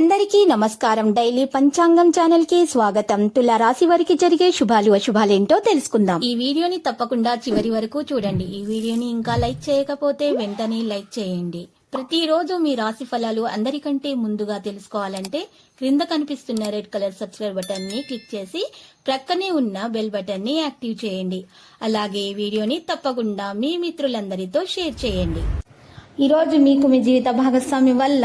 అందరికీ నమస్కారం. డైలీ పంచాంగం ఛానల్ కి స్వాగతం. తుల రాశి వారికి జరిగే శుభాలు అశుభాలేంటో తెలుసుకుందాం. ఈ వీడియోని తప్పకుండా చివరి వరకు చూడండి. ఈ వీడియోని ఇంకా లైక్ చేయకపోతే వెంటనే లైక్ చేయండి. ప్రతిరోజు మీ రాశి ఫలాలు అందరికంటే ముందుగా తెలుసుకోవాలంటే క్రింద కనిపిస్తున్న రెడ్ కలర్ సబ్స్క్రైబ్ బటన్ ని క్లిక్ చేసి ప్రక్కనే ఉన్న బెల్ బటన్ ని యాక్టివ్ చేయండి. అలాగే ఈ వీడియోని తప్పకుండా మీ మిత్రులందరితో షేర్ చేయండి. ఈరోజు మీకు మీ జీవిత భాగస్వామి వల్ల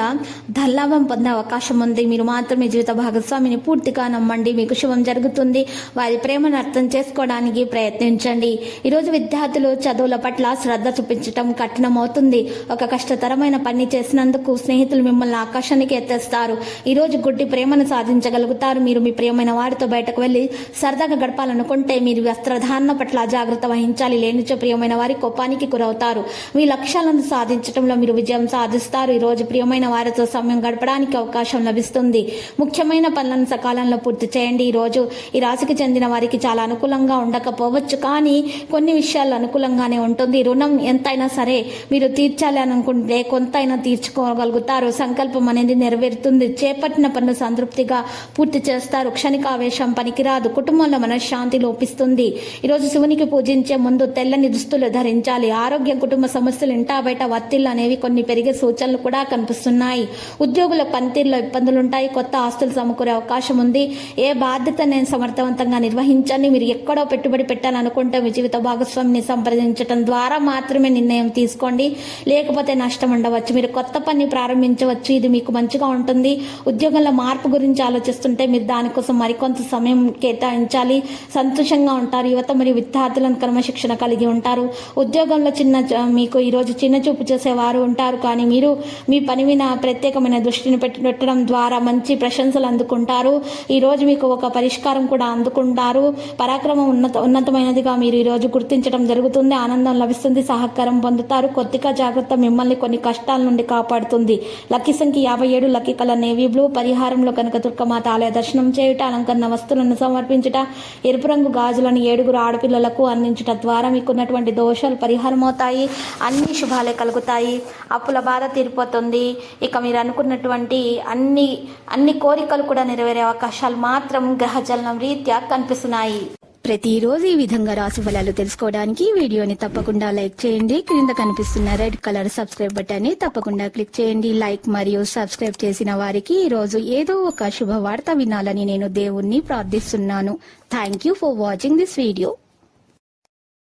ధనలాభం పొందే అవకాశం ఉంది. మీరు మాత్రం మీ జీవిత భాగస్వామిని పూర్తిగా నమ్మండి, మీకు శుభం జరుగుతుంది. వారి ప్రేమను అర్థం చేసుకోవడానికి ప్రయత్నించండి. ఈరోజు విద్యార్థులు చదువుల పట్ల శ్రద్ధ చూపించటం కఠినమవుతుంది. ఒక కష్టతరమైన పని చేసినందుకు స్నేహితులు మిమ్మల్ని ఆకాశానికి ఎత్తేస్తారు. ఈరోజు గుడ్డి ప్రేమను సాధించగలుగుతారు. మీరు మీ ప్రియమైన వారితో బయటకు వెళ్లి సరదాగా గడపాలనుకుంటే మీరు వస్త్రధారణ పట్ల జాగ్రత్త వహించాలి. లేనిచో ప్రియమైన వారి కోపానికి గురవుతారు. మీ లక్ష్యాలను సాధించడం మీరు విజయం సాధిస్తారు. ఈ రోజు ప్రియమైన వారితో సమయం గడపడానికి అవకాశం లభిస్తుంది. ముఖ్యమైన పనులను సకాలంలో పూర్తి చేయండి. ఈ రోజు ఈ రాశికి చెందిన వారికి చాలా అనుకూలంగా ఉండకపోవచ్చు, కానీ కొన్ని విషయాలు అనుకూలంగానే ఉంటుంది. రుణం ఎంతైనా సరే మీరు తీర్చాలి అనుకుంటే కొంతైనా తీర్చుకోగలుగుతారు. సంకల్పం అనేది నెరవేరుతుంది. చేపట్టిన పనులు సంతృప్తిగా పూర్తి చేస్తారు. క్షణిక ఆవేశం పనికిరాదు. కుటుంబంలో మనశ్శాంతి లోపిస్తుంది. ఈరోజు శివునికి పూజించే ముందు తెల్లని దుస్తులు ధరించాలి. ఆరోగ్యం, కుటుంబ సమస్యలు ఇంటా బయట ఒత్తిళ్లు అనేవి కొన్ని పెరిగే సూచనలు కూడా కనిపిస్తున్నాయి. ఉద్యోగుల పనితీరులో ఇబ్బందులుంటాయి. కొత్త ఆస్తులు సమకూరే అవకాశం ఉంది. ఏ బాధ్యత నేను సమర్థవంతంగా నిర్వహించండి. మీరు ఎక్కడో పెట్టుబడి పెట్టాలనుకుంటే మీ జీవిత భాగస్వామిని సంప్రదించడం ద్వారా మాత్రమే నిర్ణయం తీసుకోండి, లేకపోతే నష్టం ఉండవచ్చు. మీరు కొత్త పని ప్రారంభించవచ్చు, ఇది మీకు మంచిగా ఉంటుంది. ఉద్యోగంలో మార్పు గురించి ఆలోచిస్తుంటే మీరు దానికోసం మరికొంత సమయం కేటాయించాలి. సంతోషంగా ఉంటారు. యువత మరియు విద్యార్థులను క్రమశిక్షణ కలిగి ఉంటారు. ఉద్యోగంలో మీకు ఈరోజు చిన్న చూపు చేసేవారు ఉంటారు, కానీ మీరు మీ పని మీద ప్రత్యేకమైన దృష్టిని పెట్టడం ద్వారా మంచి ప్రశంసలు అందుకుంటారు. ఈ రోజు మీకు ఒక పరిష్కారం కూడా అందుకుంటారు. పరాక్రమం ఉన్నతమైనదిగా మీరు ఈ రోజు గుర్తించడం జరుగుతుంది. ఆనందం లభిస్తుంది. సహకారం పొందుతారు. కొద్దిగా జాగ్రత్త మిమ్మల్ని కొన్ని కష్టాల నుండి కాపాడుతుంది. లక్కీ సంఖ్య 57, లక్కీ కలర్ నేవీ బ్లూ. పరిహారంలో కనుక దుర్గమాత ఆలయ దర్శనం చేయుట, అలంకరణ వస్తువులను సమర్పించుట, ఎరుపు రంగు గాజులను 7 ఆడపిల్లలకు అందించుట ద్వారా మీకున్నటువంటి దోషాలు పరిహారం అవుతాయి. అన్ని శుభాలే కలుగుతాయి. అప్పుల బాధ తీరిపోతుంది. ఇక మీరు అనుకున్నటువంటి అన్ని కోరికలు కూడా నెరవేరే అవకాశాలు మాత్రం గ్రహచలనం రీత్యా కనిపిస్తున్నాయి. ప్రతిరోజు ఈ విధంగా రాశి ఫలాలు తెలుసుకోవడానికి వీడియోని తప్పకుండా లైక్ చేయండి. క్రింద కనిపిస్తున్న రెడ్ కలర్ సబ్స్క్రైబ్ బటన్ ని తప్పకుండా క్లిక్ చేయండి. లైక్ మరియు సబ్స్క్రైబ్ చేసిన వారికి ఈ రోజు ఏదో ఒక శుభవార్త వినాలని నేను దేవుణ్ణి ప్రార్థిస్తున్నాను. Thank you for watching this video.